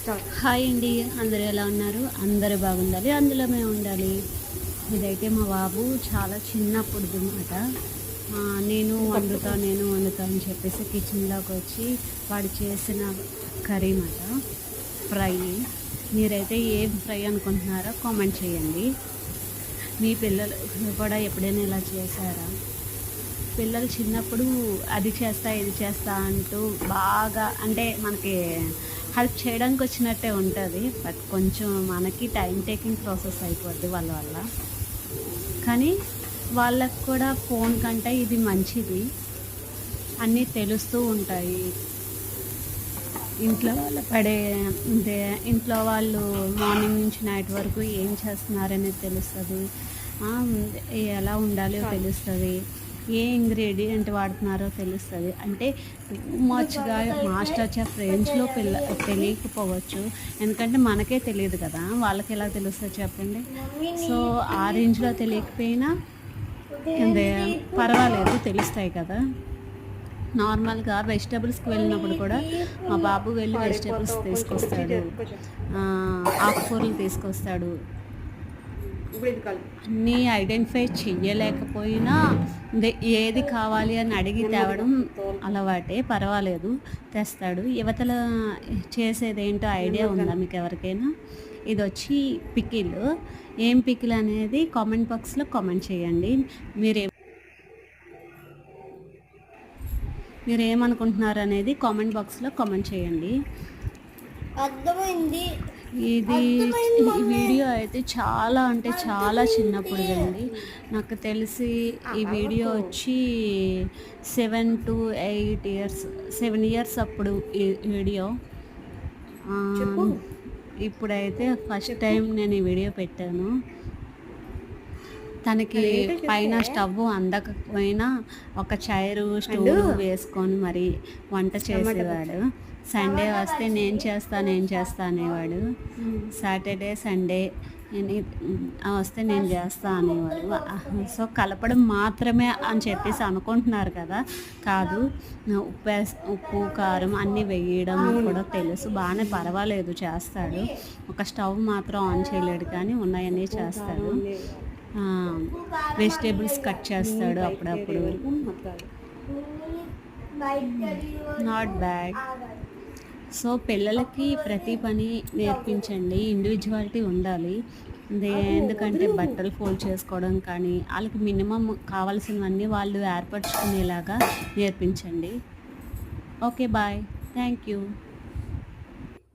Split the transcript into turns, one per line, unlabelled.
Hi అండి, అందరూ ఎలా ఉన్నారు? అందరూ బాగుండాలి, అందులో మేము ఉండాలి. ఇదైతే మా బాబు చాలా చిన్నప్పుడుది మాట. నేను వండుతా అని చెప్పేసి కిచెన్లోకి వచ్చి వాడు చేసిన కర్రీ మాట, ఫ్రై. మీరైతే ఏం ఫ్రై అనుకుంటున్నారో కామెంట్ చేయండి. మీ పిల్లలు కూడా ఎప్పుడైనా ఇలా చేశారా? పిల్లలు చిన్నప్పుడు అది చేస్తా ఇది చేస్తా అంటూ బాగా, అంటే మనకి హెల్ప్ చేయడానికి వచ్చినట్టే ఉంటుంది, బట్ కొంచెం మనకి టైం టేకింగ్ ప్రాసెస్ అయిపోద్ది వాళ్ళ వల్ల. కానీ వాళ్ళకు కూడా ఫోన్ కంటే ఇది మంచిది, అన్నీ తెలుస్తూ ఉంటాయి. ఇంట్లో వాళ్ళ పడే అంటే ఇంట్లో వాళ్ళు మార్నింగ్ నుంచి నైట్ వరకు ఏం చేస్తున్నారనేది తెలుస్తుంది, ఎలా ఉండాలో తెలుస్తుంది, ఏ ఇంగ్రీడియంట్ వాడుతున్నారో తెలుస్తుంది. అంటే మచ్గా మాస్టర్ చెఫ్ రేంజ్లో తెలియకపోవచ్చు, ఎందుకంటే మనకే తెలియదు కదా, వాళ్ళకి ఎలా తెలుస్తుంది చెప్పండి. సో ఆ రేంజ్లో తెలియకపోయినా పర్వాలేదు, తెలుస్తాయి కదా. నార్మల్గా వెజిటేబుల్స్కి వెళ్ళినప్పుడు కూడా మా బాబు వెళ్ళి వెజిటేబుల్స్ తీసుకొస్తాడు, ఆకుకూరలు తీసుకొస్తాడు. అన్నీ ఐడెంటిఫై చెయ్యలేకపోయినా ఏది కావాలి అని అడిగి తేవడం అలవాటే, పర్వాలేదు తెస్తాడు. యువతల చేసేది ఏంటో ఐడియా ఉందా మీకు ఎవరికైనా? ఇది వచ్చి పికిల్. ఏం పికిల్ అనేది కామెంట్ బాక్స్లో కామెంట్ చేయండి. మీరేమనుకుంటున్నారు అనేది కామెంట్ బాక్స్లో కామెంట్ చేయండి.
అర్థమైంది.
ఇది ఈ వీడియో అయితే చాలా అంటే చాలా చిన్నప్పుడుదండి. నాకు తెలిసి ఈ వీడియో వచ్చి 7 to 8 years, 7 years అప్పుడు ఈ వీడియో. ఇప్పుడైతే ఫస్ట్ టైం నేను ఈ వీడియో పెట్టాను. తనకి పైన స్టవ్ అందకపోయినా ఒక చైరు స్టూలు వేసుకొని మరి వంట చేసేవాడు. సండే వస్తే నేను చేస్తా అనేవాడు. సాటర్డే సండే వస్తే నేను చేస్తా అనేవాడు. సో కలపడం మాత్రమే అని చెప్పేసి అనుకుంటున్నారు కదా, కాదు, ఉప్పు కారం అన్నీ వేయడం కూడా తెలుసు, బాగానే పర్వాలేదు చేస్తాడు. ఒక స్టవ్ మాత్రం ఆన్ చేయలేడు, కానీ ఉన్నాయన్నీ చేస్తాడు. వెజిటేబుల్స్ కట్ చేస్తాడు అప్పుడప్పుడు. Not bad. సో పిల్లలకి ప్రతి పని నేర్పించండి, ఇండివిజువాలిటీ ఉండాలి. ఎందుకంటే బట్టలు ఫోల్డ్ చేసుకోవడం కానీ వాళ్ళకి మినిమం కావాల్సినవన్నీ వాళ్ళు ఏర్పరచుకునేలాగా నేర్పించండి. Okay, bye, thank you.